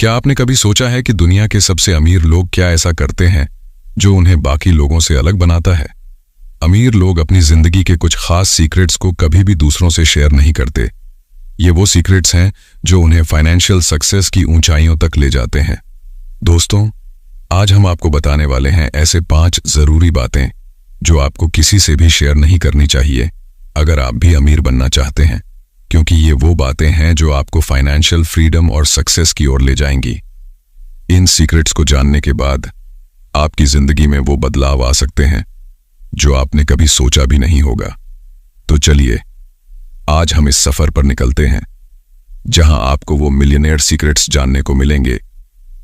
क्या आपने कभी सोचा है कि दुनिया के सबसे अमीर लोग क्या ऐसा करते हैं जो उन्हें बाकी लोगों से अलग बनाता है? अमीर लोग अपनी जिंदगी के कुछ खास सीक्रेट्स को कभी भी दूसरों से शेयर नहीं करते। ये वो सीक्रेट्स हैं जो उन्हें फाइनेंशियल सक्सेस की ऊंचाइयों तक ले जाते हैं। दोस्तों, आज हम आपको बताने वाले हैं ऐसे 5 जरूरी बातें जो आपको किसी से भी शेयर नहीं करनी चाहिए अगर आप भी अमीर बनना चाहते हैं, क्योंकि ये वो बातें हैं जो आपको फाइनेंशियल फ्रीडम और सक्सेस की ओर ले जाएंगी। इन सीक्रेट्स को जानने के बाद आपकी जिंदगी में वो बदलाव आ सकते हैं जो आपने कभी सोचा भी नहीं होगा। तो चलिए, आज हम इस सफर पर निकलते हैं जहां आपको वो मिलियनेयर सीक्रेट्स जानने को मिलेंगे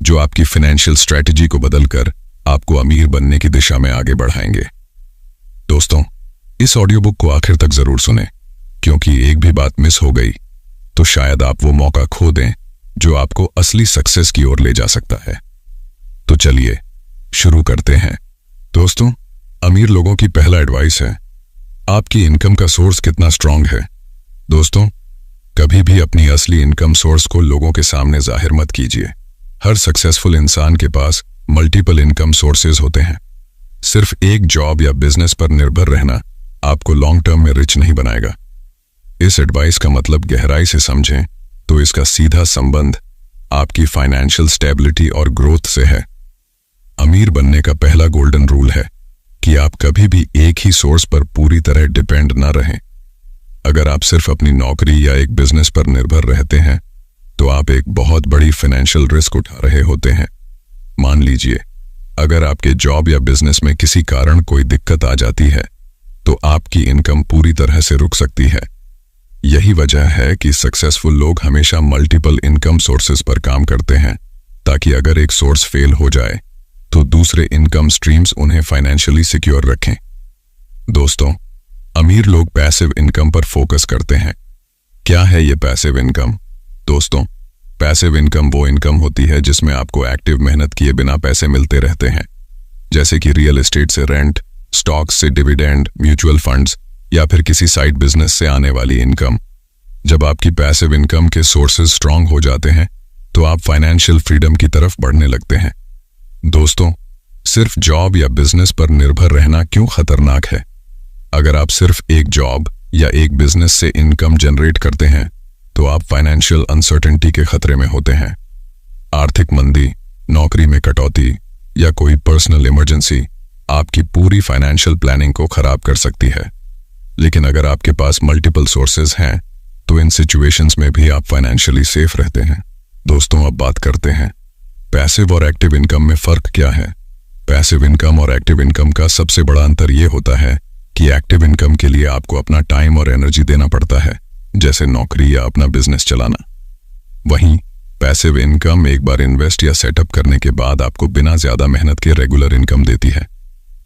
जो आपकी फाइनेंशियल स्ट्रेटजी को बदलकर आपको अमीर बनने की दिशा में आगे बढ़ाएंगे। दोस्तों, इस ऑडियो बुक को आखिर तक जरूर सुनें, क्योंकि एक भी बात मिस हो गई तो शायद आप वो मौका खो दें जो आपको असली सक्सेस की ओर ले जा सकता है। तो चलिए शुरू करते हैं। दोस्तों, अमीर लोगों की पहला एडवाइस है, आपकी इनकम का सोर्स कितना स्ट्रांग है। दोस्तों, कभी भी अपनी असली इनकम सोर्स को लोगों के सामने जाहिर मत कीजिए। हर सक्सेसफुल इंसान के पास मल्टीपल इनकम सोर्सेज होते हैं। सिर्फ एक जॉब या बिजनेस पर निर्भर रहना आपको लॉन्ग टर्म में रिच नहीं बनाएगा। इस एडवाइस का मतलब गहराई से समझें तो इसका सीधा संबंध आपकी फाइनेंशियल स्टेबिलिटी और ग्रोथ से है। अमीर बनने का पहला गोल्डन रूल है कि आप कभी भी एक ही सोर्स पर पूरी तरह डिपेंड न रहें। अगर आप सिर्फ अपनी नौकरी या एक बिजनेस पर निर्भर रहते हैं तो आप एक बहुत बड़ी फाइनेंशियल रिस्क उठा रहे होते हैं। मान लीजिए, अगर आपके जॉब या बिजनेस में किसी कारण कोई दिक्कत आ जाती है तो आपकी इनकम पूरी तरह से रुक सकती है। यही वजह है कि सक्सेसफुल लोग हमेशा मल्टीपल इनकम सोर्सेज पर काम करते हैं, ताकि अगर एक सोर्स फेल हो जाए तो दूसरे इनकम स्ट्रीम्स उन्हें फाइनेंशियली सिक्योर रखें। दोस्तों, अमीर लोग पैसिव इनकम पर फोकस करते हैं। क्या है ये पैसिव इनकम? दोस्तों, पैसिव इनकम वो इनकम होती है जिसमें आपको एक्टिव मेहनत किए बिना पैसे मिलते रहते हैं, जैसे कि रियल एस्टेट से रेंट, स्टॉक्स से डिविडेंड, म्यूचुअल फंड्स या फिर किसी साइड बिजनेस से आने वाली इनकम। जब आपकी पैसिव इनकम के सोर्सेज स्ट्रांग हो जाते हैं तो आप फाइनेंशियल फ्रीडम की तरफ बढ़ने लगते हैं। दोस्तों, सिर्फ जॉब या बिजनेस पर निर्भर रहना क्यों खतरनाक है? अगर आप सिर्फ एक जॉब या एक बिजनेस से इनकम जनरेट करते हैं तो आप फाइनेंशियल अनसर्टेनिटी के खतरे में होते हैं। आर्थिक मंदी, नौकरी में कटौती या कोई पर्सनल इमरजेंसी आपकी पूरी फाइनेंशियल प्लानिंग को खराब कर सकती है। लेकिन अगर आपके पास मल्टीपल सोर्सेज हैं तो इन सिचुएशंस में भी आप फाइनेंशियली सेफ रहते हैं। दोस्तों, अब बात करते हैं पैसिव और एक्टिव इनकम में फर्क क्या है। पैसिव इनकम और एक्टिव इनकम का सबसे बड़ा अंतर यह होता है कि एक्टिव इनकम के लिए आपको अपना टाइम और एनर्जी देना पड़ता है, जैसे नौकरी या अपना बिजनेस चलाना। वहीं पैसिव इनकम एक बार इन्वेस्ट या सेटअप करने के बाद आपको बिना ज्यादा मेहनत के रेगुलर इनकम देती है।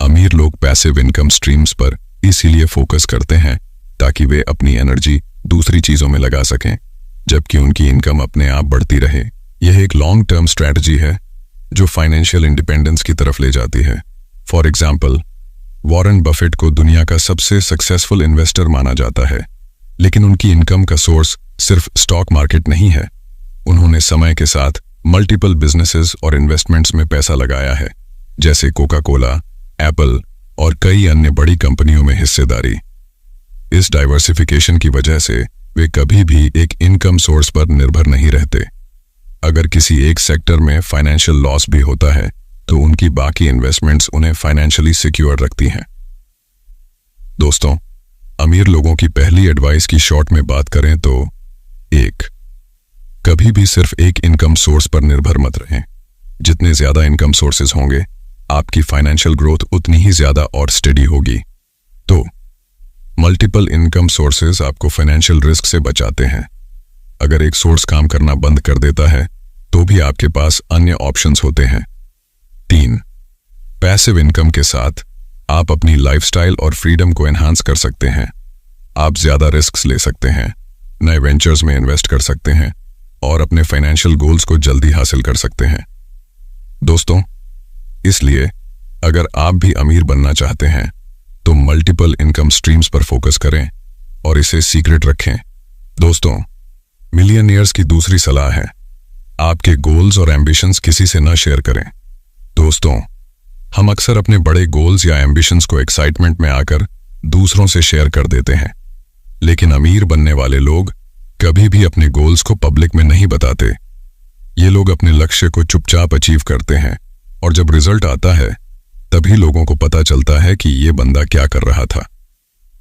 अमीर लोग पैसिव इनकम स्ट्रीम्स पर इसीलिए फोकस करते हैं ताकि वे अपनी एनर्जी दूसरी चीजों में लगा सकें, जबकि उनकी इनकम अपने आप बढ़ती रहे। यह एक लॉन्ग टर्म स्ट्रैटेजी है जो फाइनेंशियल इंडिपेंडेंस की तरफ ले जाती है। फॉर एग्जाम्पल, वॉरेन बफेट को दुनिया का सबसे सक्सेसफुल इन्वेस्टर माना जाता है, लेकिन उनकी इनकम का सोर्स सिर्फ स्टॉक मार्केट नहीं है। उन्होंने समय के साथ मल्टीपल बिजनेसेस और इन्वेस्टमेंट्स में पैसा लगाया है, जैसे कोका कोला, एप्पल और कई अन्य बड़ी कंपनियों में हिस्सेदारी। इस डाइवर्सिफिकेशन की वजह से वे कभी भी एक इनकम सोर्स पर निर्भर नहीं रहते। अगर किसी एक सेक्टर में फाइनेंशियल लॉस भी होता है तो उनकी बाकी इन्वेस्टमेंट्स उन्हें फाइनेंशियली सिक्योर रखती हैं। दोस्तों, अमीर लोगों की पहली एडवाइस की शॉर्ट में बात करें तो 1. कभी भी सिर्फ एक इनकम सोर्स पर निर्भर मत रहें। जितने ज्यादा इनकम सोर्सेज होंगे, आपकी फाइनेंशियल ग्रोथ उतनी ही ज्यादा और स्टेडी होगी। तो मल्टीपल इनकम सोर्सेज आपको फाइनेंशियल रिस्क से बचाते हैं। अगर एक सोर्स काम करना बंद कर देता है तो भी आपके पास अन्य ऑप्शंस होते हैं। 3. पैसिव इनकम के साथ आप अपनी लाइफस्टाइल और फ्रीडम को एनहांस कर सकते हैं। आप ज्यादा रिस्क्स ले सकते हैं, नए वेंचर्स में इन्वेस्ट कर सकते हैं और अपने फाइनेंशियल गोल्स को जल्दी हासिल कर सकते हैं। दोस्तों, इसलिए अगर आप भी अमीर बनना चाहते हैं तो मल्टीपल इनकम स्ट्रीम्स पर फोकस करें और इसे सीक्रेट रखें। दोस्तों, मिलियनियर्स की दूसरी सलाह है, आपके गोल्स और एम्बिशंस किसी से न शेयर करें। दोस्तों, हम अक्सर अपने बड़े गोल्स या एम्बिशंस को एक्साइटमेंट में आकर दूसरों से शेयर कर देते हैं, लेकिन अमीर बनने वाले लोग कभी भी अपने गोल्स को पब्लिक में नहीं बताते। ये लोग अपने लक्ष्य को चुपचाप अचीव करते हैं और जब रिजल्ट आता है तभी लोगों को पता चलता है कि ये बंदा क्या कर रहा था।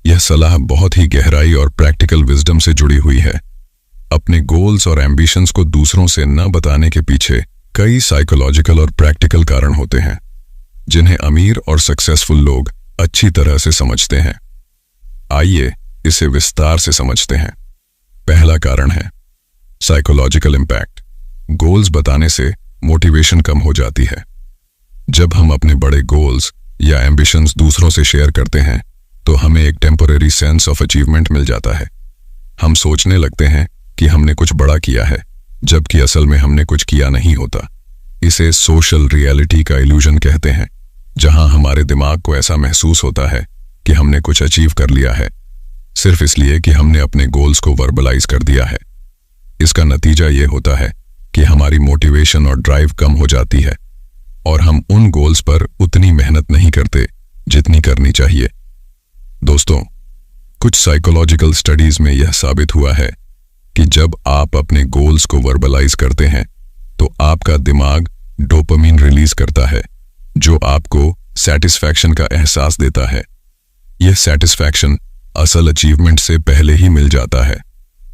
यह सलाह बहुत ही गहराई और प्रैक्टिकल विजडम से जुड़ी हुई है। अपने गोल्स और एम्बिशंस को दूसरों से न बताने के पीछे कई साइकोलॉजिकल और प्रैक्टिकल कारण होते हैं, जिन्हें अमीर और सक्सेसफुल लोग अच्छी तरह से समझते हैं। आइए इसे विस्तार से समझते हैं। पहला कारण है साइकोलॉजिकल इम्पैक्ट। गोल्स बताने से मोटिवेशन कम हो जाती है। जब हम अपने बड़े गोल्स या एम्बिशंस दूसरों से शेयर करते हैं तो हमें एक टेम्पररी सेंस ऑफ अचीवमेंट मिल जाता है। हम सोचने लगते हैं कि हमने कुछ बड़ा किया है, जबकि असल में हमने कुछ किया नहीं होता। इसे सोशल रियलिटी का इल्यूजन कहते हैं, जहां हमारे दिमाग को ऐसा महसूस होता है कि हमने कुछ अचीव कर लिया है, सिर्फ इसलिए कि हमने अपने गोल्स को वर्बलाइज कर दिया है। इसका नतीजा ये होता है कि हमारी मोटिवेशन और ड्राइव कम हो जाती है और हम उन गोल्स पर उतनी मेहनत नहीं करते जितनी करनी चाहिए। दोस्तों, कुछ साइकोलॉजिकल स्टडीज में यह साबित हुआ है कि जब आप अपने गोल्स को वर्बलाइज करते हैं तो आपका दिमाग डोपामिन रिलीज करता है, जो आपको सैटिस्फैक्शन का एहसास देता है। यह सैटिस्फैक्शन असल अचीवमेंट से पहले ही मिल जाता है,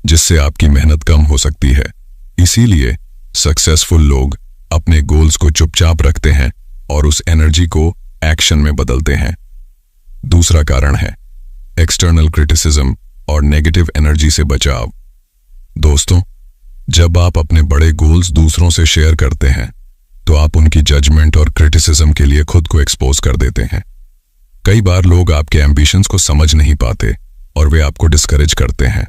जिससे आपकी मेहनत कम हो सकती है। इसीलिए सक्सेसफुल लोग अपने गोल्स को चुपचाप रखते हैं और उस एनर्जी को एक्शन में बदलते हैं। दूसरा कारण है एक्सटर्नल क्रिटिसिज्म और नेगेटिव एनर्जी से बचाव। दोस्तों, जब आप अपने बड़े गोल्स दूसरों से शेयर करते हैं तो आप उनकी जजमेंट और क्रिटिसिज्म के लिए खुद को एक्सपोज कर देते हैं। कई बार लोग आपके एम्बिशंस को समझ नहीं पाते और वे आपको डिस्करेज करते हैं।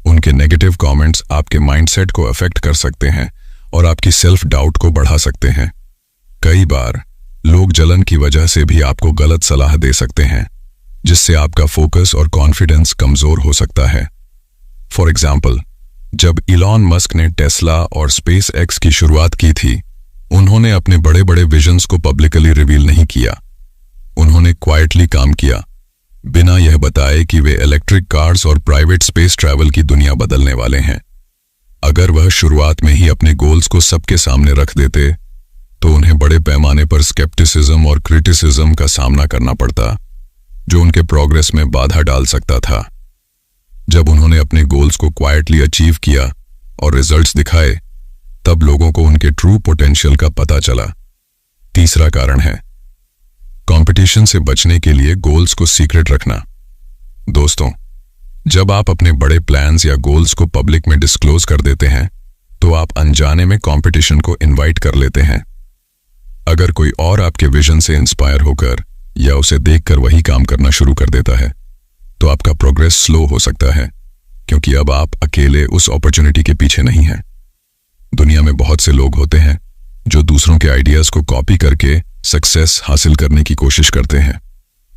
उनके नेगेटिव कमेंट्स आपके माइंडसेट को अफेक्ट कर सकते हैं और आपकी सेल्फ डाउट को बढ़ा सकते हैं। कई बार लोग जलन की वजह से भी आपको गलत सलाह दे सकते हैं, जिससे आपका फोकस और कॉन्फिडेंस कमजोर हो सकता है। फॉर एग्जाम्पल, जब इलॉन मस्क ने टेस्ला और स्पेस एक्स की शुरुआत की थी, उन्होंने अपने बड़े बड़े विजन्स को पब्लिकली रिवील नहीं किया। उन्होंने क्वाइटली काम किया, बिना यह बताए कि वे इलेक्ट्रिक कार्स और प्राइवेट स्पेस ट्रैवल की दुनिया बदलने वाले हैं। अगर वह शुरुआत में ही अपने गोल्स को सबके सामने रख देते तो उन्हें बड़े पैमाने पर स्केप्टिसिज्म और क्रिटिसिज्म का सामना करना पड़ता, जो उनके प्रोग्रेस में बाधा डाल सकता था। जब उन्होंने अपने गोल्स को क्वाइटली अचीव किया और रिजल्ट्स दिखाए, तब लोगों को उनके ट्रू पोटेंशियल का पता चला। तीसरा कारण है कंपटीशन से बचने के लिए गोल्स को सीक्रेट रखना। दोस्तों, जब आप अपने बड़े प्लान्स या गोल्स को पब्लिक में डिस्क्लोज कर देते हैं तो आप अनजाने में कंपटीशन को इनवाइट कर लेते हैं। अगर कोई और आपके विजन से इंस्पायर होकर या उसे देखकर वही काम करना शुरू कर देता है तो आपका प्रोग्रेस स्लो हो सकता है, क्योंकि अब आप अकेले उस अपॉर्चुनिटी के पीछे नहीं हैं। दुनिया में बहुत से लोग होते हैं जो दूसरों के आइडियाज को कॉपी करके सक्सेस हासिल करने की कोशिश करते हैं।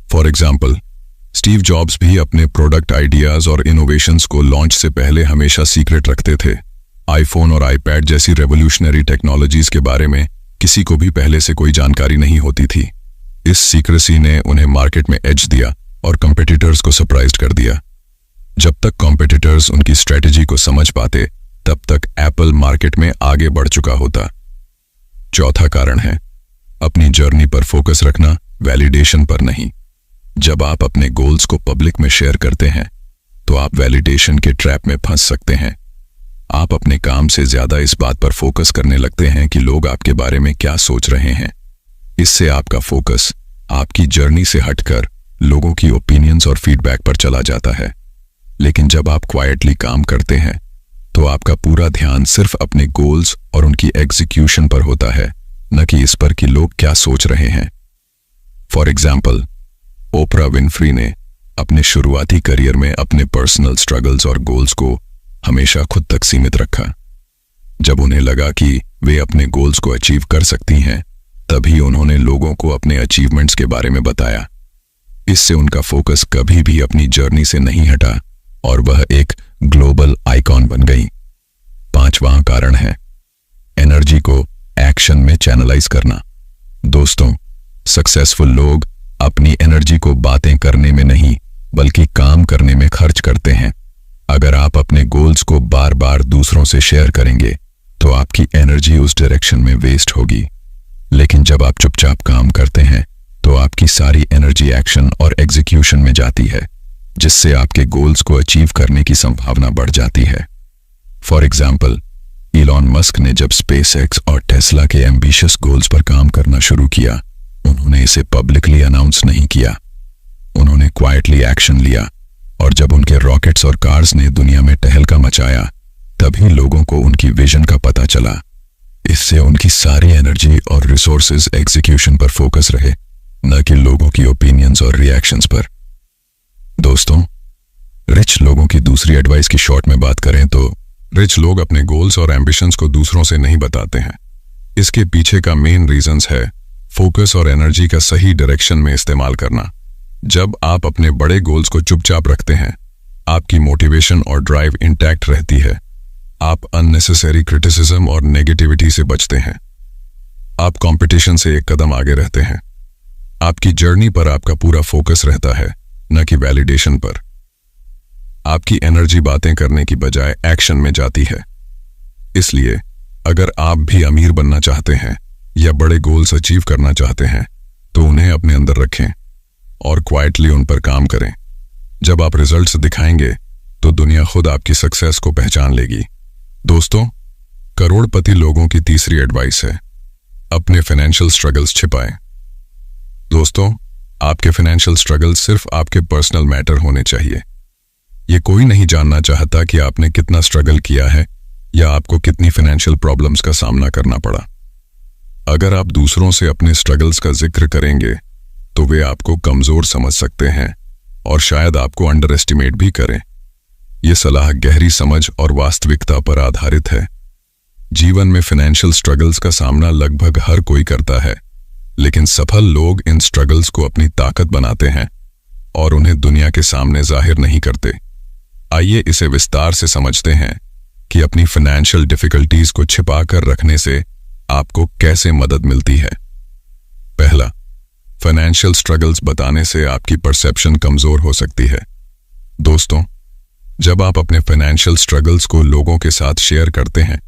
फॉर एग्जाम्पल, स्टीव जॉब्स भी अपने प्रोडक्ट आइडियाज और इनोवेशंस को लॉन्च से पहले हमेशा सीक्रेट रखते थे। आईफोन और आईपैड जैसी रेवोल्यूशनरी टेक्नोलॉजीज के बारे में किसी को भी पहले से कोई जानकारी नहीं होती थी। इस सीक्रेसी ने उन्हें मार्केट में एज दिया और कॉम्पिटिटर्स को सरप्राइज कर दिया। जब तक कॉम्पिटिटर्स उनकी स्ट्रेटेजी को समझ पाते, तब तक एप्पल मार्केट में आगे बढ़ चुका होता। चौथा कारण है अपनी जर्नी पर फोकस रखना, वैलिडेशन पर नहीं। जब आप अपने गोल्स को पब्लिक में शेयर करते हैं तो आप वैलिडेशन के ट्रैप में फंस सकते हैं। आप अपने काम से ज्यादा इस बात पर फोकस करने लगते हैं कि लोग आपके बारे में क्या सोच रहे हैं। इससे आपका फोकस आपकी जर्नी से हटकर लोगों की ओपिनियंस और फीडबैक पर चला जाता है। लेकिन जब आप क्वाइटली काम करते हैं तो आपका पूरा ध्यान सिर्फ अपने गोल्स और उनकी एग्जीक्यूशन पर होता है, न कि इस पर कि लोग क्या सोच रहे हैं। फॉर एग्जाम्पल, ओपरा विनफ्री ने अपने शुरुआती करियर में अपने पर्सनल स्ट्रगल्स और गोल्स को हमेशा खुद तक सीमित रखा। जब उन्हें लगा कि वे अपने गोल्स को अचीव कर सकती हैं, तभी उन्होंने लोगों को अपने अचीवमेंट्स के बारे में बताया। इससे उनका फोकस कभी भी अपनी जर्नी से नहीं हटा और वह एक ग्लोबल आइकॉन बन गई। पांचवां कारण है एनर्जी को एक्शन में चैनलाइज करना। दोस्तों, सक्सेसफुल लोग अपनी एनर्जी को बातें करने में नहीं बल्कि काम करने में खर्च करते हैं। अगर आप अपने गोल्स को बार बार दूसरों से शेयर करेंगे तो आपकी एनर्जी उस डायरेक्शन में वेस्ट होगी। लेकिन जब आप चुपचाप काम करते हैं तो आपकी सारी एनर्जी एक्शन और एग्जीक्यूशन में जाती है, जिससे आपके गोल्स को अचीव करने की संभावना बढ़ जाती है। फॉर एग्जाम्पल, इलॉन मस्क ने जब स्पेसएक्स और टेस्ला के एम्बिशियस गोल्स पर काम करना शुरू किया, उन्होंने इसे पब्लिकली अनाउंस नहीं किया। उन्होंने क्वाइटली एक्शन लिया, और जब उनके रॉकेट्स और कार्स ने दुनिया में टहलका मचाया, तभी लोगों को उनकी विजन का पता चला। इससे उनकी सारी एनर्जी और रिसोर्सेज एग्जीक्यूशन पर फोकस रहे, न कि लोगों की ओपिनियंस और रिएक्शंस पर। दोस्तों, रिच लोगों की दूसरी एडवाइस की शॉर्ट में बात करें तो रिच लोग अपने गोल्स और एम्बिशंस को दूसरों से नहीं बताते हैं। इसके पीछे का मेन रीजंस है फोकस और एनर्जी का सही डायरेक्शन में इस्तेमाल करना। जब आप अपने बड़े गोल्स को चुपचाप रखते हैं, आपकी मोटिवेशन और ड्राइव इंटैक्ट रहती है। आप अननेसेसरी क्रिटिसिज्म और नेगेटिविटी से बचते हैं। आप कंपटीशन से एक कदम आगे रहते हैं। आपकी जर्नी पर आपका पूरा फोकस रहता है, न कि वैलिडेशन पर। आपकी एनर्जी बातें करने की बजाय एक्शन में जाती है। इसलिए अगर आप भी अमीर बनना चाहते हैं या बड़े गोल्स अचीव करना चाहते हैं तो उन्हें अपने अंदर रखें और क्वाइटली उन पर काम करें। जब आप रिजल्ट्स दिखाएंगे तो दुनिया खुद आपकी सक्सेस को पहचान लेगी। दोस्तों, करोड़पति लोगों की तीसरी एडवाइस है, अपने फाइनेंशियल स्ट्रगल्स छिपाएं। दोस्तों, आपके फाइनेंशियल स्ट्रगल्स सिर्फ आपके पर्सनल मैटर होने चाहिए। ये कोई नहीं जानना चाहता कि आपने कितना स्ट्रगल किया है या आपको कितनी फाइनेंशियल प्रॉब्लम्स का सामना करना पड़ा। अगर आप दूसरों से अपने स्ट्रगल्स का जिक्र करेंगे तो वे आपको कमजोर समझ सकते हैं और शायद आपको अंडर एस्टिमेट भी करें। यह सलाह गहरी समझ और वास्तविकता पर आधारित है। जीवन में फाइनेंशियल स्ट्रगल्स का सामना लगभग हर कोई करता है, लेकिन सफल लोग इन स्ट्रगल्स को अपनी ताकत बनाते हैं और उन्हें दुनिया के सामने जाहिर नहीं करते। आइए इसे विस्तार से समझते हैं कि अपनी फाइनेंशियल डिफिकल्टीज को छिपाकर रखने से आपको कैसे मदद मिलती है। पहला, फाइनेंशियल स्ट्रगल्स बताने से आपकी परसेप्शन कमजोर हो सकती है। दोस्तों, जब आप अपने फाइनेंशियल स्ट्रगल्स को लोगों के साथ शेयर करते हैं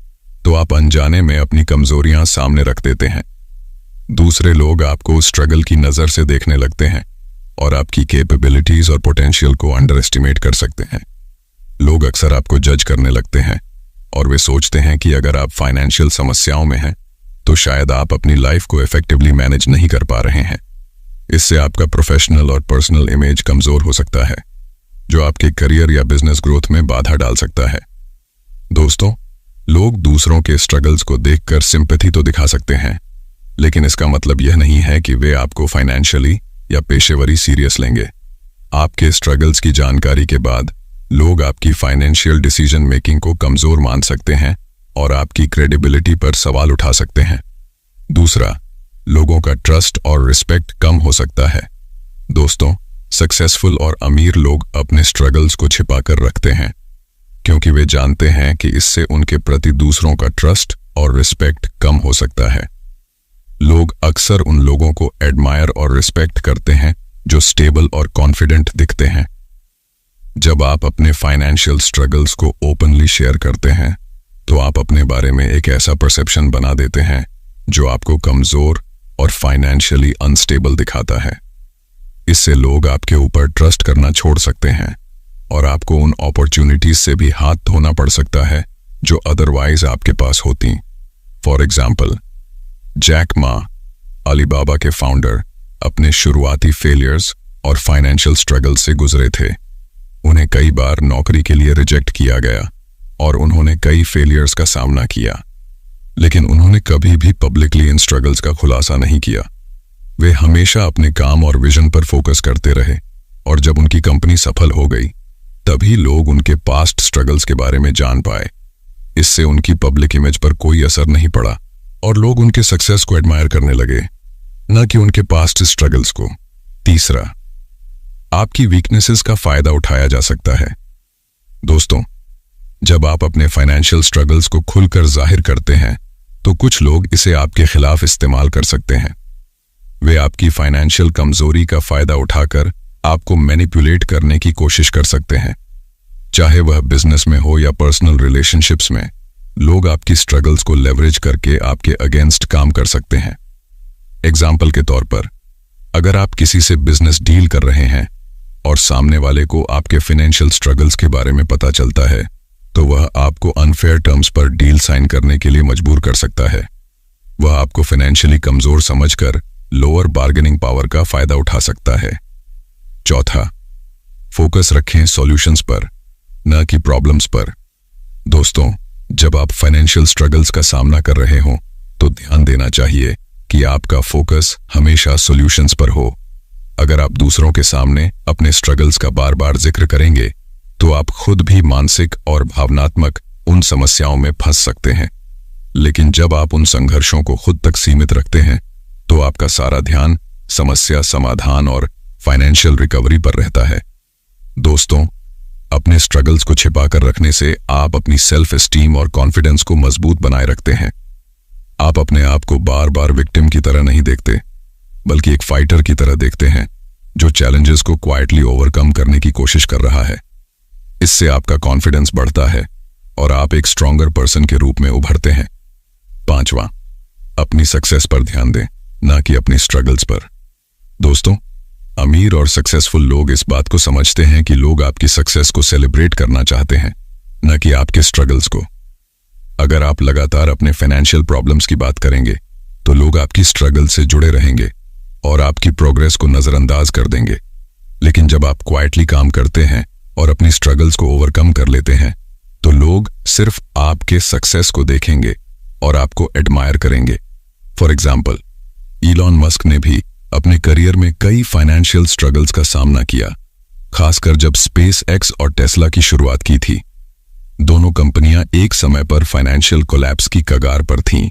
तो आप अनजाने में अपनी कमजोरियां सामने रख देते हैं। दूसरे लोग आपको उस स्ट्रगल की नजर से देखने लगते हैं और आपकी कैपेबिलिटीज और पोटेंशियल को अंडर एस्टिमेट कर सकते हैं। लोग अक्सर आपको जज करने लगते हैं और वे सोचते हैं कि अगर आप फाइनेंशियल समस्याओं में हैं तो शायद आप अपनी लाइफ को इफेक्टिवली मैनेज नहीं कर पा रहे हैं। इससे आपका प्रोफेशनल और पर्सनल इमेज कमजोर हो सकता है, जो आपके करियर या बिजनेस ग्रोथ में बाधा डाल सकता है। दोस्तों, लोग दूसरों के स्ट्रगल्स को देखकर सिंपैथी तो दिखा सकते हैं, लेकिन इसका मतलब यह नहीं है कि वे आपको फाइनेंशियली या पेशेवरी सीरियस लेंगे। आपके स्ट्रगल्स की जानकारी के बाद लोग आपकी फाइनेंशियल डिसीजन मेकिंग को कमजोर मान सकते हैं और आपकी क्रेडिबिलिटी पर सवाल उठा सकते हैं। दूसरा, लोगों का ट्रस्ट और रिस्पेक्ट कम हो सकता है। दोस्तों, सक्सेसफुल और अमीर लोग अपने स्ट्रगल्स को छिपाकर रखते हैं क्योंकि वे जानते हैं कि इससे उनके प्रति दूसरों का ट्रस्ट और रिस्पेक्ट कम हो सकता है। लोग अक्सर उन लोगों को एडमायर और रिस्पेक्ट करते हैं जो स्टेबल और कॉन्फिडेंट दिखते हैं। जब आप अपने फाइनेंशियल स्ट्रगल्स को ओपनली शेयर करते हैं तो आप अपने बारे में एक ऐसा परसेप्शन बना देते हैं जो आपको कमजोर और फाइनेंशियली अनस्टेबल दिखाता है। इससे लोग आपके ऊपर ट्रस्ट करना छोड़ सकते हैं और आपको उन अपॉर्चुनिटीज से भी हाथ धोना पड़ सकता है जो अदरवाइज आपके पास होती। For example, Jack Ma, Alibaba के फाउंडर, अपने शुरुआती फेलियर्स और फाइनेंशियल स्ट्रगल से गुजरे थे। उन्हें कई बार नौकरी के लिए रिजेक्ट किया गया और उन्होंने कई फेलियर्स का सामना किया, लेकिन उन्होंने कभी भी पब्लिकली इन स्ट्रगल्स का खुलासा नहीं किया। वे हमेशा अपने काम और विजन पर फोकस करते रहे और जब उनकी कंपनी सफल हो गई तभी लोग उनके पास्ट स्ट्रगल्स के बारे में जान पाए। इससे उनकी पब्लिक इमेज पर कोई असर नहीं पड़ा और लोग उनके सक्सेस को एडमायर करने लगे, न कि उनके पास्ट स्ट्रगल्स को। तीसरा, आपकी वीकनेसेस का फायदा उठाया जा सकता है। दोस्तों, जब आप अपने फाइनेंशियल स्ट्रगल्स को खुलकर जाहिर करते हैं तो कुछ लोग इसे आपके खिलाफ इस्तेमाल कर सकते हैं। वे आपकी फाइनेंशियल कमजोरी का फायदा उठाकर आपको मैनिपुलेट करने की कोशिश कर सकते हैं। चाहे वह बिजनेस में हो या पर्सनल रिलेशनशिप्स में, लोग आपकी स्ट्रगल्स को लेवरेज करके आपके अगेंस्ट काम कर सकते हैं। एग्जाम्पल के तौर पर, अगर आप किसी से बिजनेस डील कर रहे हैं और सामने वाले को आपके फाइनेंशियल स्ट्रगल्स के बारे में पता चलता है, तो वह आपको अनफेयर टर्म्स पर डील साइन करने के लिए मजबूर कर सकता है। वह आपको फाइनेंशियली कमजोर समझकर लोअर बार्गेनिंग पावर का फायदा उठा सकता है। चौथा, फोकस रखें सॉल्यूशंस पर, न कि प्रॉब्लम्स पर। दोस्तों, जब आप फाइनेंशियल स्ट्रगल्स का सामना कर रहे हों, तो ध्यान देना चाहिए कि आपका फोकस हमेशा सॉल्यूशंस पर हो। अगर आप दूसरों के सामने अपने स्ट्रगल्स का बार बार जिक्र करेंगे, तो आप खुद भी मानसिक और भावनात्मक उन समस्याओं में फंस सकते हैं। लेकिन जब आप उन संघर्षों को खुद तक सीमित रखते हैं, तो आपका सारा ध्यान समस्या समाधान और फाइनेंशियल रिकवरी पर रहता है। दोस्तों, अपने स्ट्रगल्स को छिपाकर रखने से आप अपनी सेल्फ एस्टीम और कॉन्फिडेंस को मजबूत बनाए रखते हैं। आप अपने आप को बार बार विक्टिम की तरह नहीं देखते, बल्कि एक फाइटर की तरह देखते हैं जो चैलेंजेस को क्वाइटली ओवरकम करने की कोशिश कर रहा है। इससे आपका कॉन्फिडेंस बढ़ता है और आप एक स्ट्रॉन्गर पर्सन के रूप में उभरते हैं। पांचवा, अपनी सक्सेस पर ध्यान दें, ना कि अपनी स्ट्रगल्स पर। दोस्तों, अमीर और सक्सेसफुल लोग इस बात को समझते हैं कि लोग आपकी सक्सेस को सेलिब्रेट करना चाहते हैं, न कि आपके स्ट्रगल्स को। अगर आप लगातार अपने फाइनेंशियल प्रॉब्लम्स की बात करेंगे, तो लोग आपकी स्ट्रगल से जुड़े रहेंगे और आपकी प्रोग्रेस को नजरअंदाज कर देंगे। लेकिन जब आप क्वाइटली काम करते हैं और अपनी स्ट्रगल्स को ओवरकम कर लेते हैं, तो लोग सिर्फ आपके सक्सेस को देखेंगे और आपको एडमायर करेंगे। फॉर एग्जाम्पल, इलॉन मस्क ने भी अपने करियर में कई फाइनेंशियल स्ट्रगल्स का सामना किया, खासकर जब स्पेस एक्स और टेस्ला की शुरुआत की थी। दोनों कंपनियां एक समय पर फाइनेंशियल कोलैप्स की कगार पर थीं,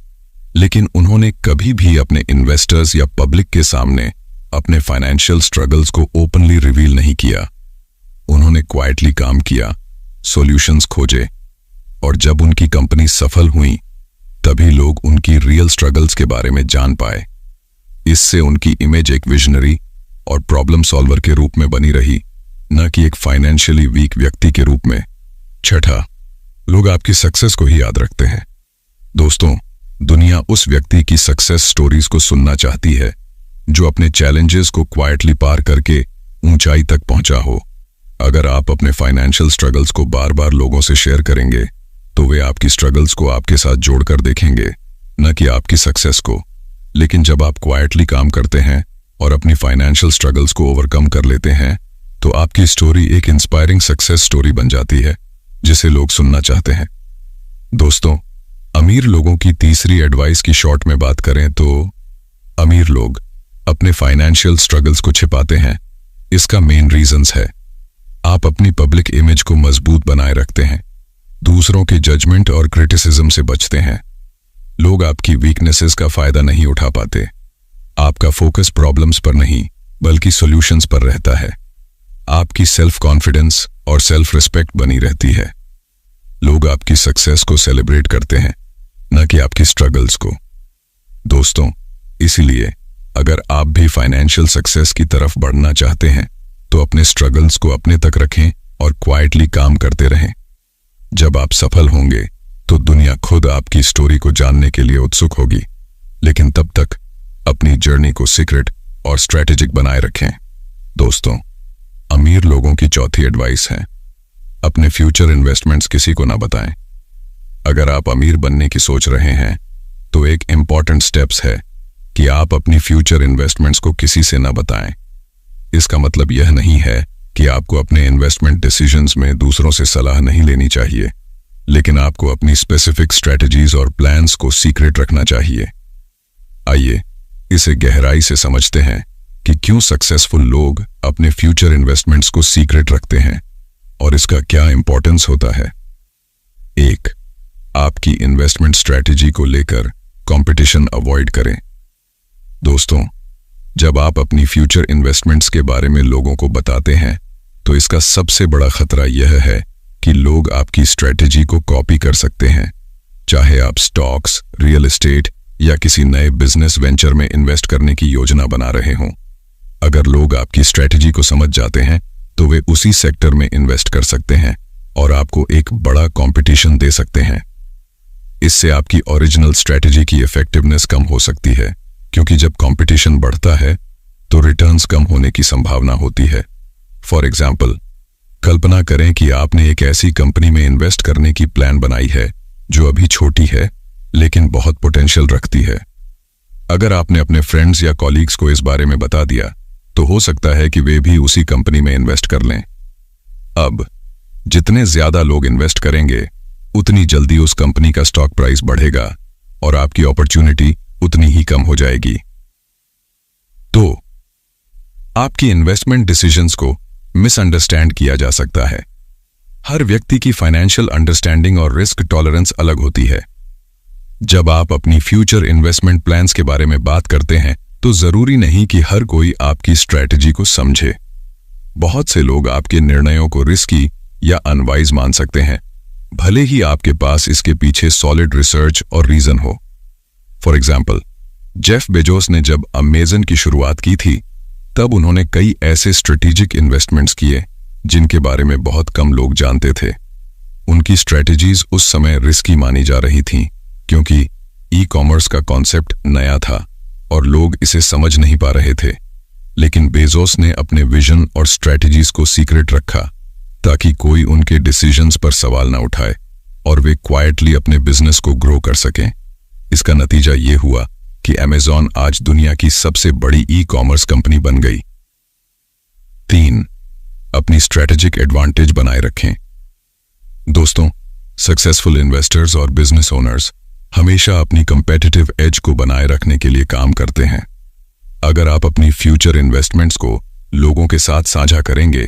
लेकिन उन्होंने कभी भी अपने इन्वेस्टर्स या पब्लिक के सामने अपने फाइनेंशियल स्ट्रगल्स को ओपनली रिवील नहीं किया। उन्होंने क्वाइटली काम किया, सॉल्यूशंस खोजे, और जब उनकी कंपनी सफल हुई, तभी लोग उनकी रियल स्ट्रगल्स के बारे में जान पाए। इससे उनकी इमेज एक विजनरी और प्रॉब्लम सॉल्वर के रूप में बनी रही, न कि एक फाइनेंशियली वीक व्यक्ति के रूप में। छठा, लोग आपकी सक्सेस को ही याद रखते हैं। दोस्तों, दुनिया उस व्यक्ति की सक्सेस स्टोरीज को सुनना चाहती है जो अपने चैलेंजेस को क्वाइटली पार करके ऊंचाई तक पहुंचा हो। अगर आप अपने फाइनेंशियल स्ट्रगल्स को बार बार लोगों से शेयर करेंगे, तो वे आपकी स्ट्रगल्स को आपके साथ जोड़कर देखेंगे, न कि आपकी सक्सेस को। लेकिन जब आप क्वाइटली काम करते हैं और अपनी फाइनेंशियल स्ट्रगल्स को ओवरकम कर लेते हैं, तो आपकी स्टोरी एक इंस्पायरिंग सक्सेस स्टोरी बन जाती है, जिसे लोग सुनना चाहते हैं। दोस्तों, अमीर लोगों की तीसरी एडवाइस की शॉर्ट में बात करें तो अमीर लोग अपने फाइनेंशियल स्ट्रगल्स को छिपाते हैं। इसका मेन रीजंस है, आप अपनी पब्लिक इमेज को मजबूत बनाए रखते हैं, दूसरों के जजमेंट और क्रिटिसिज्म से बचते हैं। लोग आपकी वीकनेसेस का फायदा नहीं उठा पाते। आपका फोकस प्रॉब्लम्स पर नहीं, बल्कि सॉल्यूशंस पर रहता है। आपकी सेल्फ कॉन्फिडेंस और सेल्फ रिस्पेक्ट बनी रहती है। लोग आपकी सक्सेस को सेलिब्रेट करते हैं, न कि आपकी स्ट्रगल्स को। दोस्तों, इसीलिए अगर आप भी फाइनेंशियल सक्सेस की तरफ बढ़ना चाहते हैं, तो अपने स्ट्रगल्स को अपने तक रखें और क्वाइटली काम करते रहें। जब आप सफल होंगे, तो दुनिया खुद आपकी स्टोरी को जानने के लिए उत्सुक होगी। लेकिन तब तक अपनी जर्नी को सीक्रेट और स्ट्रेटेजिक बनाए रखें। दोस्तों, अमीर लोगों की चौथी एडवाइस है, अपने फ्यूचर इन्वेस्टमेंट्स किसी को ना बताएं। अगर आप अमीर बनने की सोच रहे हैं, तो एक इंपॉर्टेंट स्टेप्स है कि आप अपनी फ्यूचर इन्वेस्टमेंट्स को किसी से ना बताएं। इसका मतलब यह नहीं है कि आपको अपने इन्वेस्टमेंट डिसीजंस में दूसरों से सलाह नहीं लेनी चाहिए, लेकिन आपको अपनी स्पेसिफिक स्ट्रेटजीज और प्लान्स को सीक्रेट रखना चाहिए। आइए इसे गहराई से समझते हैं कि क्यों सक्सेसफुल लोग अपने फ्यूचर इन्वेस्टमेंट्स को सीक्रेट रखते हैं और इसका क्या इंपॉर्टेंस होता है। 1. आपकी इन्वेस्टमेंट स्ट्रेटजी को लेकर कंपटीशन अवॉइड करें। दोस्तों, जब आप अपनी फ्यूचर इन्वेस्टमेंट्स के बारे में लोगों को बताते हैं, तो इसका सबसे बड़ा खतरा यह है कि लोग आपकी स्ट्रेटजी को कॉपी कर सकते हैं। चाहे आप स्टॉक्स, रियल एस्टेट या किसी नए बिजनेस वेंचर में इन्वेस्ट करने की योजना बना रहे हों। अगर लोग आपकी स्ट्रेटजी को समझ जाते हैं तो वे उसी सेक्टर में इन्वेस्ट कर सकते हैं और आपको एक बड़ा कंपटीशन दे सकते हैं। इससे आपकी ओरिजिनल स्ट्रेटजी की इफेक्टिवनेस कम हो सकती है, क्योंकि जब कंपटीशन बढ़ता है तो रिटर्न्स कम होने की संभावना होती है। फॉर एग्जाम्पल, कल्पना करें कि आपने एक ऐसी कंपनी में इन्वेस्ट करने की प्लान बनाई है जो अभी छोटी है लेकिन बहुत पोटेंशियल रखती है। अगर आपने अपने फ्रेंड्स या कॉलीग्स को इस बारे में बता दिया तो हो सकता है कि वे भी उसी कंपनी में इन्वेस्ट कर लें। अब जितने ज्यादा लोग इन्वेस्ट करेंगे उतनी जल्दी उस कंपनी का स्टॉक प्राइस बढ़ेगा और आपकी अपॉर्चुनिटी उतनी ही कम हो जाएगी। तो आपकी इन्वेस्टमेंट डिसीजंस को मिसअंडरस्टैंड किया जा सकता है। हर व्यक्ति की फाइनेंशियल अंडरस्टैंडिंग और रिस्क टॉलरेंस अलग होती है। जब आप अपनी फ्यूचर इन्वेस्टमेंट प्लान्स के बारे में बात करते हैं तो जरूरी नहीं कि हर कोई आपकी स्ट्रैटेजी को समझे। बहुत से लोग आपके निर्णयों को रिस्की या अनवाइज मान सकते हैं, भले ही आपके पास इसके पीछे सॉलिड रिसर्च और रीजन हो। फॉर एग्जाम्पल, जेफ बेजोस ने जब अमेज़न की शुरुआत की थी तब उन्होंने कई ऐसे स्ट्रेटेजिक इन्वेस्टमेंट्स किए जिनके बारे में बहुत कम लोग जानते थे। उनकी स्ट्रेटजीज उस समय रिस्की मानी जा रही थीं, क्योंकि ई कॉमर्स का कॉन्सेप्ट नया था और लोग इसे समझ नहीं पा रहे थे। लेकिन बेजोस ने अपने विजन और स्ट्रेटजीज को सीक्रेट रखा ताकि कोई उनके डिसीजंस पर सवाल न उठाए और वे क्वाइटली अपने बिजनेस को ग्रो कर सकें। इसका नतीजा ये हुआ कि अमेज़न आज दुनिया की सबसे बड़ी ई कॉमर्स कंपनी बन गई। 3. अपनी स्ट्रेटेजिक एडवांटेज बनाए रखें। दोस्तों, सक्सेसफुल इन्वेस्टर्स और बिजनेस ओनर्स हमेशा अपनी कंपेटिटिव एज को बनाए रखने के लिए काम करते हैं। अगर आप अपनी फ्यूचर इन्वेस्टमेंट्स को लोगों के साथ साझा करेंगे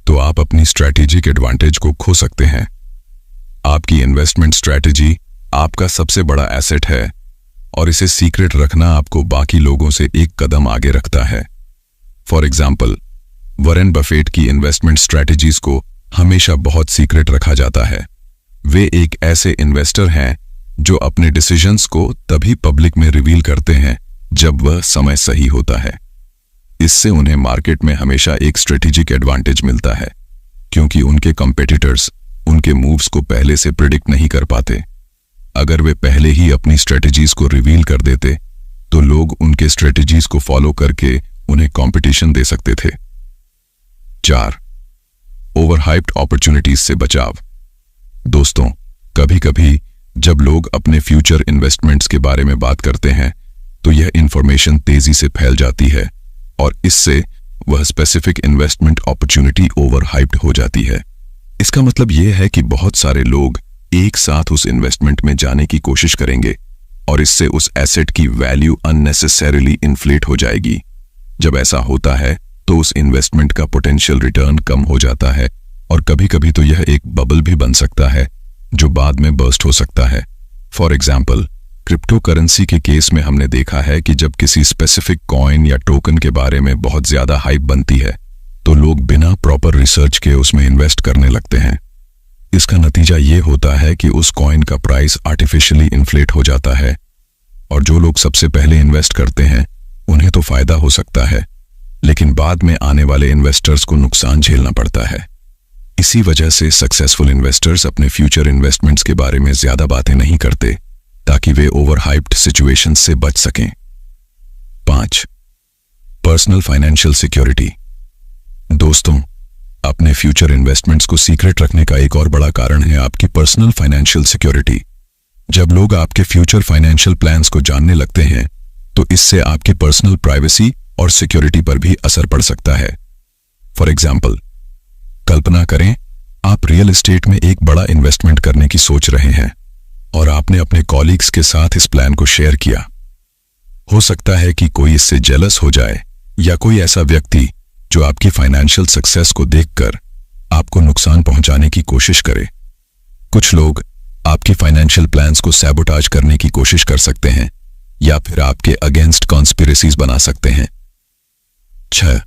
तो आप अपनी स्ट्रेटेजिक एडवांटेज को खो सकते हैं। आपकी इन्वेस्टमेंट स्ट्रेटेजी आपका सबसे बड़ा एसेट है और इसे सीक्रेट रखना आपको बाकी लोगों से एक कदम आगे रखता है। फॉर एग्जाम्पल, वॉरेन बफेट की इन्वेस्टमेंट स्ट्रेटेजीज को हमेशा बहुत सीक्रेट रखा जाता है। वे एक ऐसे इन्वेस्टर हैं जो अपने डिसीजंस को तभी पब्लिक में रिवील करते हैं जब वह समय सही होता है। इससे उन्हें मार्केट में हमेशा एक स्ट्रेटेजिक एडवांटेज मिलता है, क्योंकि उनके कंपेटिटर्स उनके मूव्स को पहले से प्रिडिक्ट नहीं कर पाते। अगर वे पहले ही अपनी स्ट्रेटजीज को रिवील कर देते तो लोग उनके स्ट्रेटजीज को फॉलो करके उन्हें कंपटीशन दे सकते थे। 4. ओवरहाइप्ड अपॉर्चुनिटीज से बचाव। दोस्तों, कभी कभी जब लोग अपने फ्यूचर इन्वेस्टमेंट्स के बारे में बात करते हैं तो यह इंफॉर्मेशन तेजी से फैल जाती है और इससे वह स्पेसिफिक इन्वेस्टमेंट अपॉर्चुनिटी ओवरहाइप्ड हो जाती है। इसका मतलब यह है कि बहुत सारे लोग एक साथ उस इन्वेस्टमेंट में जाने की कोशिश करेंगे और इससे उस एसेट की वैल्यू अननेसेसरीली इन्फ्लेट हो जाएगी। जब ऐसा होता है तो उस इन्वेस्टमेंट का पोटेंशियल रिटर्न कम हो जाता है और कभी कभी तो यह एक बबल भी बन सकता है जो बाद में बर्स्ट हो सकता है। फॉर एग्जाम्पल, क्रिप्टो करेंसी के केस में हमने देखा है कि जब किसी स्पेसिफिक कॉइन या टोकन के बारे में बहुत ज्यादा हाइप बनती है तो लोग बिना प्रॉपर रिसर्च के उसमें इन्वेस्ट करने लगते हैं। इसका नतीजा ये होता है कि उस कॉइन का प्राइस आर्टिफिशियली इन्फ्लेट हो जाता है और जो लोग सबसे पहले इन्वेस्ट करते हैं उन्हें तो फायदा हो सकता है, लेकिन बाद में आने वाले इन्वेस्टर्स को नुकसान झेलना पड़ता है। इसी वजह से सक्सेसफुल इन्वेस्टर्स अपने फ्यूचर इन्वेस्टमेंट्स के बारे में ज्यादा बातें नहीं करते ताकि वे ओवरहाइप्ड सिचुएशंस से बच सकें। 5. Personal financial security. दोस्तों, अपने फ्यूचर इन्वेस्टमेंट्स को सीक्रेट रखने का एक और बड़ा कारण है आपकी पर्सनल फाइनेंशियल सिक्योरिटी। जब लोग आपके फ्यूचर फाइनेंशियल प्लान्स को जानने लगते हैं तो इससे आपकी पर्सनल प्राइवेसी और सिक्योरिटी पर भी असर पड़ सकता है। फॉर एग्जाम्पल, कल्पना करें आप रियल एस्टेट में एक बड़ा इन्वेस्टमेंट करने की सोच रहे हैं और आपने अपने कॉलीग्स के साथ इस प्लान को शेयर किया। हो सकता है कि कोई इससे जेलस हो जाए या कोई ऐसा व्यक्ति जो आपकी फाइनेंशियल सक्सेस को देखकर आपको नुकसान पहुंचाने की कोशिश करे। कुछ लोग आपकी फाइनेंशियल प्लान्स को सैबोटाज करने की कोशिश कर सकते हैं या फिर आपके अगेंस्ट कॉन्स्पिरेसीज बना सकते हैं। 6.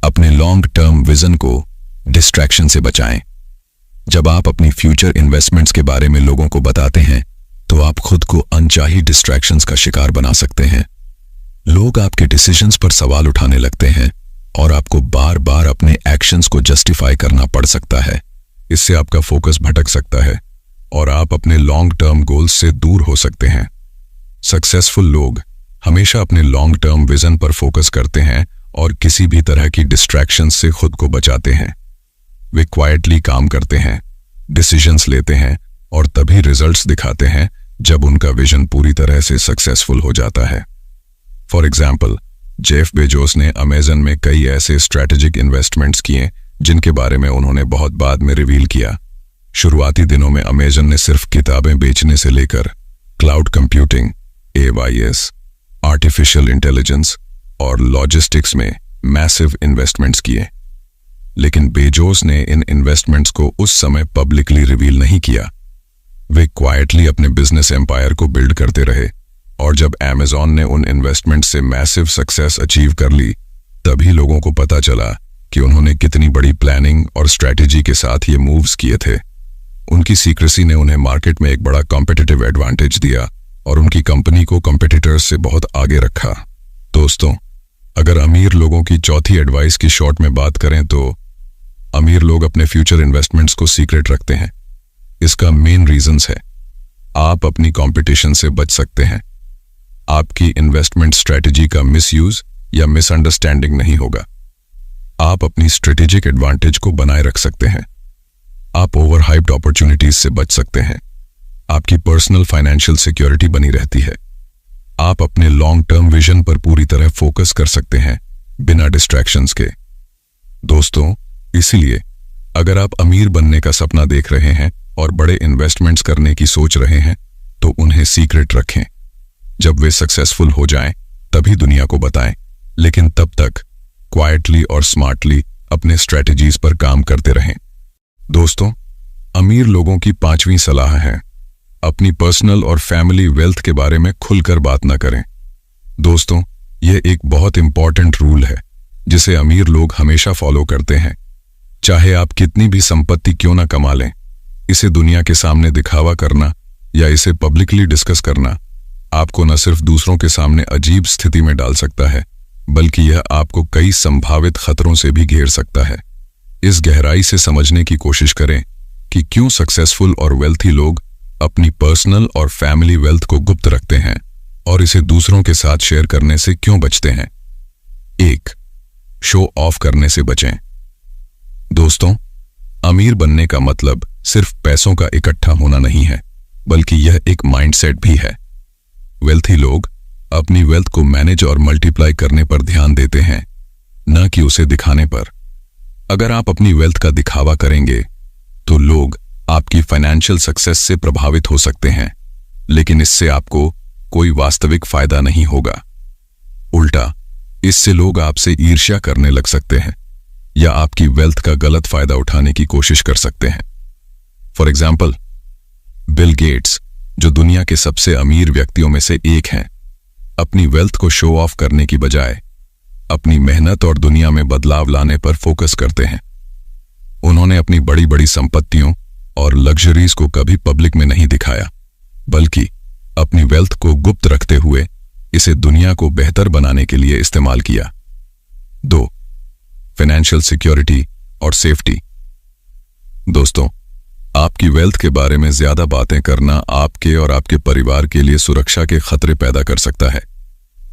अपने लॉन्ग टर्म विजन को डिस्ट्रैक्शन से बचाएं। जब आप अपनी फ्यूचर इन्वेस्टमेंट्स के बारे में लोगों को बताते हैं तो आप खुद को अनचाही डिस्ट्रैक्शंस का शिकार बना सकते हैं। लोग आपके डिसीजंस पर सवाल उठाने लगते हैं और आपको बार बार अपने एक्शंस को जस्टिफाई करना पड़ सकता है। इससे आपका फोकस भटक सकता है और आप अपने लॉन्ग टर्म गोल्स से दूर हो सकते हैं। सक्सेसफुल लोग हमेशा अपने लॉन्ग टर्म विजन पर फोकस करते हैं और किसी भी तरह की डिस्ट्रैक्शन से खुद को बचाते हैं। वे क्वाइटली काम करते हैं, डिसीजंस लेते हैं और तभी रिजल्ट्स दिखाते हैं जब उनका विजन पूरी तरह से सक्सेसफुल हो जाता है। फॉर एग्जाम्पल, जेफ बेजोस ने अमेजन में कई ऐसे स्ट्रैटेजिक इन्वेस्टमेंट्स किए जिनके बारे में उन्होंने बहुत बाद में रिवील किया। शुरुआती दिनों में अमेजन ने सिर्फ किताबें बेचने से लेकर cloud computing, AIS, artificial intelligence और लॉजिस्टिक्स में मैसिव इन्वेस्टमेंट्स किए। लेकिन बेजोस ने इन इन्वेस्टमेंट्स को उस समय पब्लिकली रिवील नहीं किया। वे क्वाइटली अपने बिजनेस एम्पायर को बिल्ड करते रहे और जब अमेज़न ने उन इन्वेस्टमेंट से मैसिव सक्सेस अचीव कर ली, तभी लोगों को पता चला कि उन्होंने कितनी बड़ी प्लानिंग और स्ट्रैटेजी के साथ ये मूव्स किए थे। उनकी सीक्रेसी ने उन्हें मार्केट में एक बड़ा कॉम्पिटिटिव एडवांटेज दिया और उनकी कंपनी को कॉम्पिटिटर्स से बहुत आगे रखा। दोस्तों, अगर अमीर लोगों की चौथी एडवाइस की शॉर्ट में बात करें तो अमीर लोग अपने फ्यूचर इन्वेस्टमेंट्स को सीक्रेट रखते हैं। इसका मेन रीजंस है, आप अपनी कंपटीशन से बच सकते हैं। आपकी इन्वेस्टमेंट स्ट्रेटजी का मिसयूज या मिसअंडरस्टैंडिंग नहीं होगा। आप अपनी स्ट्रेटेजिक एडवांटेज को बनाए रख सकते हैं। आप ओवरहाइप्ड अपॉर्चुनिटीज से बच सकते हैं। आपकी पर्सनल फाइनेंशियल सिक्योरिटी बनी रहती है। आप अपने लॉन्ग टर्म विजन पर पूरी तरह फोकस कर सकते हैं बिना डिस्ट्रैक्शंस के। दोस्तों, इसीलिए अगर आप अमीर बनने का सपना देख रहे हैं और बड़े इन्वेस्टमेंट्स करने की सोच रहे हैं तो उन्हें सीक्रेट रखें। जब वे सक्सेसफुल हो जाएं तभी दुनिया को बताएं, लेकिन तब तक क्वाइटली और स्मार्टली अपने स्ट्रेटजीज पर काम करते रहें। दोस्तों, अमीर लोगों की 5वीं सलाह है, अपनी पर्सनल और फैमिली वेल्थ के बारे में खुलकर बात न करें। दोस्तों, यह एक बहुत इंपॉर्टेंट रूल है जिसे अमीर लोग हमेशा फॉलो करते हैं। चाहे आप कितनी भी संपत्ति क्यों ना कमा लें, इसे दुनिया के सामने दिखावा करना या इसे पब्लिकली डिस्कस करना आपको न सिर्फ दूसरों के सामने अजीब स्थिति में डाल सकता है, बल्कि यह आपको कई संभावित खतरों से भी घेर सकता है। इस गहराई से समझने की कोशिश करें कि क्यों सक्सेसफुल और वेल्थी लोग अपनी पर्सनल और फैमिली वेल्थ को गुप्त रखते हैं और इसे दूसरों के साथ शेयर करने से क्यों बचते हैं। 1. शो ऑफ करने से बचें। दोस्तों, अमीर बनने का मतलब सिर्फ पैसों का इकट्ठा होना नहीं है, बल्कि यह एक माइंडसेट भी है। वेल्थी लोग अपनी वेल्थ को मैनेज और मल्टीप्लाई करने पर ध्यान देते हैं, न कि उसे दिखाने पर। अगर आप अपनी वेल्थ का दिखावा करेंगे तो लोग आपकी फाइनेंशियल सक्सेस से प्रभावित हो सकते हैं, लेकिन इससे आपको कोई वास्तविक फायदा नहीं होगा। उल्टा, इससे लोग आपसे ईर्ष्या करने लग सकते हैं या आपकी वेल्थ का गलत फायदा उठाने की कोशिश कर सकते हैं। फॉर एग्जाम्पल, बिल गेट्स, जो दुनिया के सबसे अमीर व्यक्तियों में से एक हैं, अपनी वेल्थ को शो ऑफ करने की बजाय अपनी मेहनत और दुनिया में बदलाव लाने पर फोकस करते हैं। उन्होंने अपनी बड़ी बड़ी संपत्तियों और लग्जरीज को कभी पब्लिक में नहीं दिखाया, बल्कि अपनी वेल्थ को गुप्त रखते हुए इसे दुनिया को बेहतर बनाने के लिए इस्तेमाल किया। 2. फाइनेंशियल सिक्योरिटी और सेफ्टी। दोस्तों, आपकी वेल्थ के बारे में ज्यादा बातें करना आपके और आपके परिवार के लिए सुरक्षा के खतरे पैदा कर सकता है।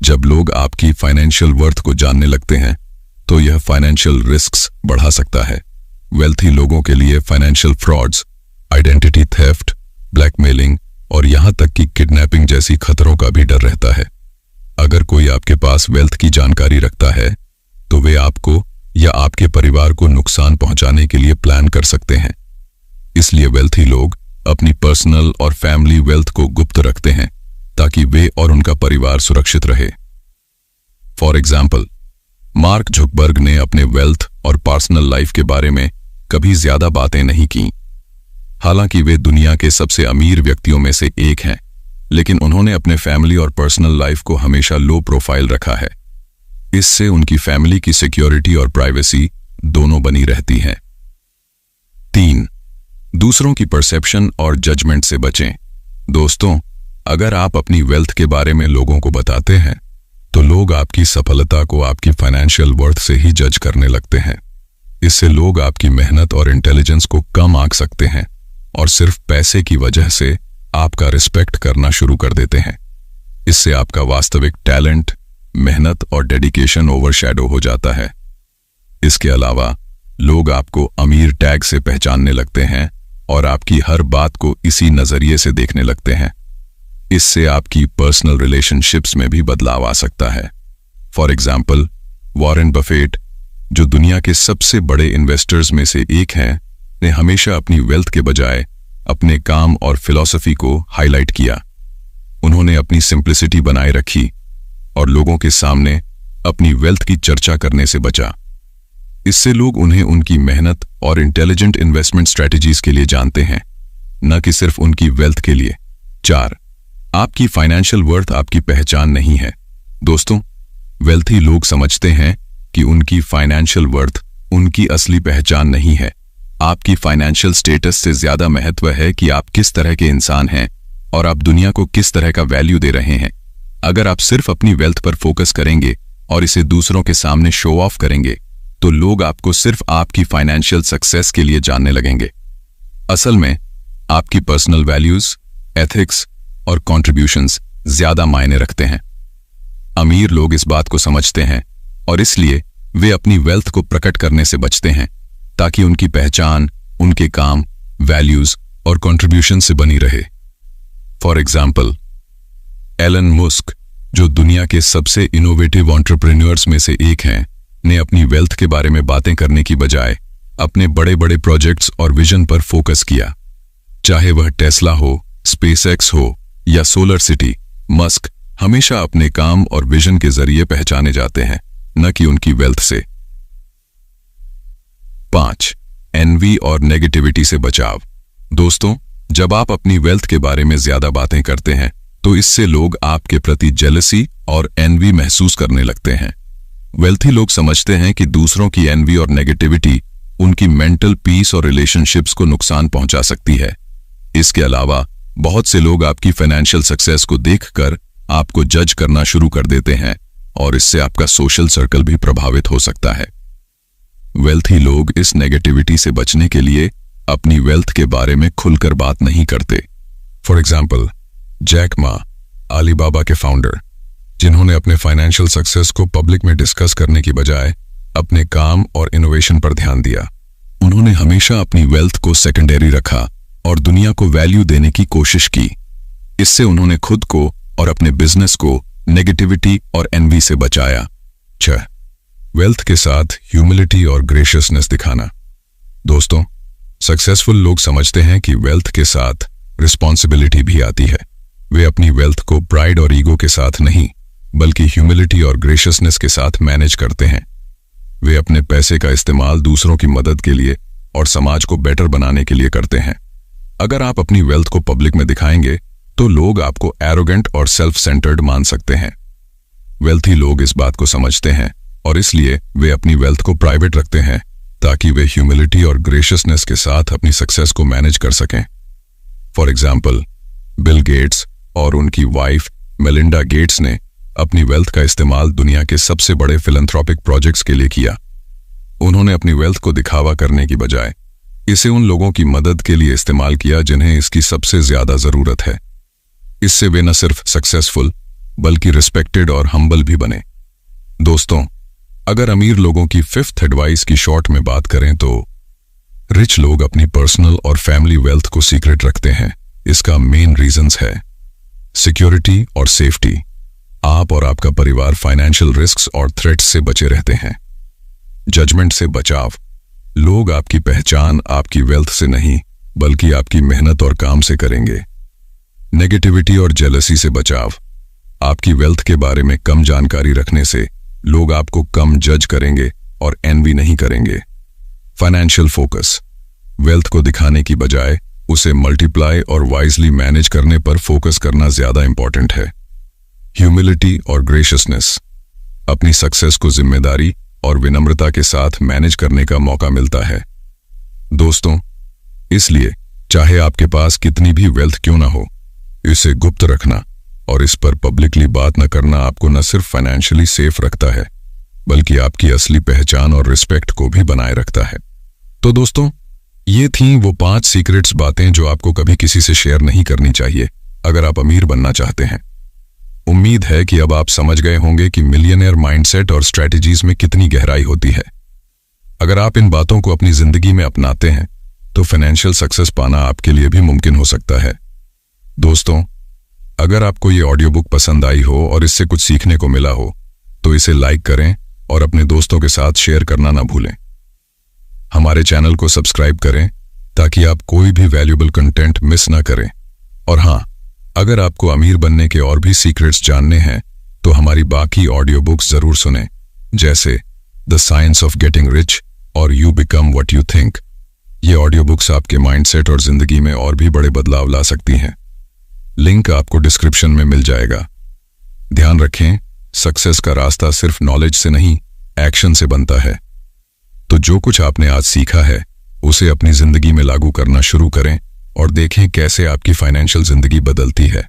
जब लोग आपकी फाइनेंशियल वर्थ को जानने लगते हैं तो यह फाइनेंशियल रिस्क्स बढ़ा सकता है। वेल्थी लोगों के लिए financial frauds, identity theft, blackmailing और यहां तक कि किडनैपिंग जैसी खतरों का भी डर रहता है। अगर कोई आपके पास वेल्थ की जानकारी रखता है तो वे आपको या आपके परिवार को नुकसान पहुंचाने के लिए प्लान कर सकते हैं। इसलिए वेल्थी लोग अपनी पर्सनल और फैमिली वेल्थ को गुप्त रखते हैं ताकि वे और उनका परिवार सुरक्षित रहे। फॉर एग्जाम्पल, मार्क जुकरबर्ग ने अपने वेल्थ और पर्सनल लाइफ के बारे में कभी ज्यादा बातें नहीं की। हालांकि वे दुनिया के सबसे अमीर व्यक्तियों में से एक हैं, लेकिन उन्होंने अपने फैमिली और पर्सनल लाइफ को हमेशा लो प्रोफाइल रखा है। इससे उनकी फैमिली की सिक्योरिटी और प्राइवेसी दोनों बनी रहती हैं। 3. दूसरों की परसेप्शन और जजमेंट से बचें। दोस्तों, अगर आप अपनी वेल्थ के बारे में लोगों को बताते हैं तो लोग आपकी सफलता को आपकी फाइनेंशियल वर्थ से ही जज करने लगते हैं। इससे लोग आपकी मेहनत और इंटेलिजेंस को कम आंक सकते हैं और सिर्फ पैसे की वजह से आपका रिस्पेक्ट करना शुरू कर देते हैं। इससे आपका वास्तविक टैलेंट, मेहनत और डेडिकेशन ओवरशैडो हो जाता है। इसके अलावा लोग आपको अमीर टैग से पहचानने लगते हैं और आपकी हर बात को इसी नजरिए से देखने लगते हैं। इससे आपकी पर्सनल रिलेशनशिप्स में भी बदलाव आ सकता है। फॉर एग्जाम्पल, वॉरेन बफेट, जो दुनिया के सबसे बड़े इन्वेस्टर्स में से एक हैं, ने हमेशा अपनी वेल्थ के बजाय अपने काम और फिलॉसफी को हाईलाइट किया। उन्होंने अपनी सिंप्लिसिटी बनाए रखी और लोगों के सामने अपनी वेल्थ की चर्चा करने से बचा। इससे लोग उन्हें उनकी मेहनत और इंटेलिजेंट इन्वेस्टमेंट स्ट्रेटजीज के लिए जानते हैं, न कि सिर्फ उनकी वेल्थ के लिए। 4. आपकी फाइनेंशियल वर्थ आपकी पहचान नहीं है। दोस्तों, वेल्थी लोग समझते हैं कि उनकी फाइनेंशियल वर्थ उनकी असली पहचान नहीं है। आपकी फाइनेंशियल स्टेटस से ज्यादा महत्व है कि आप किस तरह के इंसान हैं और आप दुनिया को किस तरह का वैल्यू दे रहे हैं। अगर आप सिर्फ अपनी वेल्थ पर फोकस करेंगे और इसे दूसरों के सामने शो ऑफ करेंगे तो लोग आपको सिर्फ आपकी फाइनेंशियल सक्सेस के लिए जानने लगेंगे। असल में आपकी पर्सनल वैल्यूज, एथिक्स और कॉन्ट्रीब्यूशंस ज्यादा मायने रखते हैं। अमीर लोग इस बात को समझते हैं और इसलिए वे अपनी वेल्थ को प्रकट करने से बचते हैं ताकि उनकी पहचान उनके काम, वैल्यूज और कॉन्ट्रीब्यूशन से बनी रहे। फॉर एग्जाम्पल, एलन मस्क, जो दुनिया के सबसे इनोवेटिव एंटरप्रेन्योर्स में से एक हैं, ने अपनी वेल्थ के बारे में बातें करने की बजाय अपने बड़े बड़े प्रोजेक्ट्स और विजन पर फोकस किया। चाहे वह टेस्ला हो, स्पेसएक्स हो या सोलर सिटी, मस्क हमेशा अपने काम और विजन के जरिए पहचाने जाते हैं, न कि उनकी वेल्थ से। 5. एनवी और नेगेटिविटी से बचाव। दोस्तों, जब आप अपनी वेल्थ के बारे में ज्यादा बातें करते हैं तो इससे लोग आपके प्रति जेलसी और एनवी महसूस करने लगते हैं। वेल्थी लोग समझते हैं कि दूसरों की एनवी और नेगेटिविटी उनकी मेंटल पीस और रिलेशनशिप्स को नुकसान पहुंचा सकती है। इसके अलावा बहुत से लोग आपकी फाइनेंशियल सक्सेस को देखकर आपको जज करना शुरू कर देते हैं और इससे आपका सोशल सर्कल भी प्रभावित हो सकता है। वेल्थी लोग इस नेगेटिविटी से बचने के लिए अपनी वेल्थ के बारे में खुलकर बात नहीं करते। For example, Jack Ma, Alibaba के फाउंडर, जिन्होंने अपने फाइनेंशियल सक्सेस को पब्लिक में डिस्कस करने की बजाय अपने काम और इनोवेशन पर ध्यान दिया। उन्होंने हमेशा अपनी वेल्थ को सेकेंडरी रखा और दुनिया को वैल्यू देने की कोशिश की। इससे उन्होंने खुद को और अपने बिजनेस को नेगेटिविटी और एनवी से बचाया। 6. वेल्थ के साथ ह्यूमिलिटी और ग्रेशियसनेस दिखाना। दोस्तों, सक्सेसफुल लोग समझते हैं कि वेल्थ के साथ रिस्पॉन्सिबिलिटी भी आती है। वे अपनी वेल्थ को प्राइड और ईगो के साथ नहीं, बल्कि ह्यूमिलिटी और ग्रेशियसनेस के साथ मैनेज करते हैं। वे अपने पैसे का इस्तेमाल दूसरों की मदद के लिए और समाज को बेटर बनाने के लिए करते हैं। अगर आप अपनी वेल्थ को पब्लिक में दिखाएंगे तो लोग आपको एरोगेंट और सेल्फ सेंटर्ड मान सकते हैं। वेल्थी लोग इस बात को समझते हैं और इसलिए वे अपनी वेल्थ को प्राइवेट रखते हैं ताकि वे ह्यूमिलिटी और ग्रेशियसनेस के साथ अपनी सक्सेस को मैनेज कर सकें। फॉर एग्जाम्पल, बिल गेट्स और उनकी वाइफ मेलिंडा गेट्स ने अपनी वेल्थ का इस्तेमाल दुनिया के सबसे बड़े फिलैंथ्रोपिक प्रोजेक्ट्स के लिए किया। उन्होंने अपनी वेल्थ को दिखावा करने की बजाय इसे उन लोगों की मदद के लिए इस्तेमाल किया जिन्हें इसकी सबसे ज्यादा जरूरत है। इससे वे न सिर्फ सक्सेसफुल बल्कि रिस्पेक्टेड और हम्बल भी बने। दोस्तों, अगर अमीर लोगों की 5th एडवाइस की शॉर्ट में बात करें तो रिच लोग अपनी पर्सनल और फैमिली वेल्थ को सीक्रेट रखते हैं। इसका मेन रीजंस है सिक्योरिटी और सेफ्टी। आप और आपका परिवार फाइनेंशियल रिस्क्स और थ्रेट्स से बचे रहते हैं। जजमेंट से बचाव। लोग आपकी पहचान आपकी वेल्थ से नहीं बल्कि आपकी मेहनत और काम से करेंगे। नेगेटिविटी और जेलसी से बचाव। आपकी वेल्थ के बारे में कम जानकारी रखने से लोग आपको कम जज करेंगे और एनवी नहीं करेंगे। Financial focus. वेल्थ को दिखाने की बजाय उसे मल्टीप्लाई और वाइजली मैनेज करने पर फोकस करना ज्यादा इंपॉर्टेंट है। ह्यूमिलिटी और ग्रेशियसनेस। अपनी सक्सेस को जिम्मेदारी और विनम्रता के साथ मैनेज करने का मौका मिलता है। दोस्तों, इसलिए चाहे आपके पास कितनी भी वेल्थ क्यों ना हो, इसे गुप्त रखना और इस पर पब्लिकली बात न करना आपको न सिर्फ फाइनेंशियली सेफ रखता है, बल्कि आपकी असली पहचान और रिस्पेक्ट को भी बनाए रखता है। तो दोस्तों, ये थीं वो 5 सीक्रेट्स बातें जो आपको कभी किसी से शेयर नहीं करनी चाहिए अगर आप अमीर बनना चाहते हैं। उम्मीद है कि अब आप समझ गए होंगे कि मिलियनेयर माइंडसेट और स्ट्रैटेजीज में कितनी गहराई होती है। अगर आप इन बातों को अपनी जिंदगी में अपनाते हैं तो फाइनेंशियल सक्सेस पाना आपके लिए भी मुमकिन हो सकता है। दोस्तों, अगर आपको ये ऑडियो बुक पसंद आई हो और इससे कुछ सीखने को मिला हो तो इसे लाइक करें और अपने दोस्तों के साथ शेयर करना ना भूलें। हमारे चैनल को सब्सक्राइब करें ताकि आप कोई भी वैल्यूएबल कंटेंट मिस ना करें। और हाँ, अगर आपको अमीर बनने के और भी सीक्रेट्स जानने हैं तो हमारी बाकी ऑडियो बुक्स जरूर सुनें, जैसे the science of getting rich और you become what you think. ये ऑडियो बुक्स आपके माइंडसेट और जिंदगी में और भी बड़े बदलाव ला सकती हैं। लिंक आपको डिस्क्रिप्शन में मिल जाएगा। ध्यान रखें, सक्सेस का रास्ता सिर्फ नॉलेज से नहीं, एक्शन से बनता है। तो जो कुछ आपने आज सीखा है उसे अपनी जिंदगी में लागू करना शुरू करें और देखें कैसे आपकी फाइनेंशियल जिंदगी बदलती है।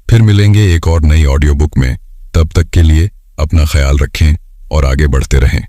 फिर मिलेंगे एक और नई ऑडियो बुक में। तब तक के लिए अपना ख्याल रखें और आगे बढ़ते रहें।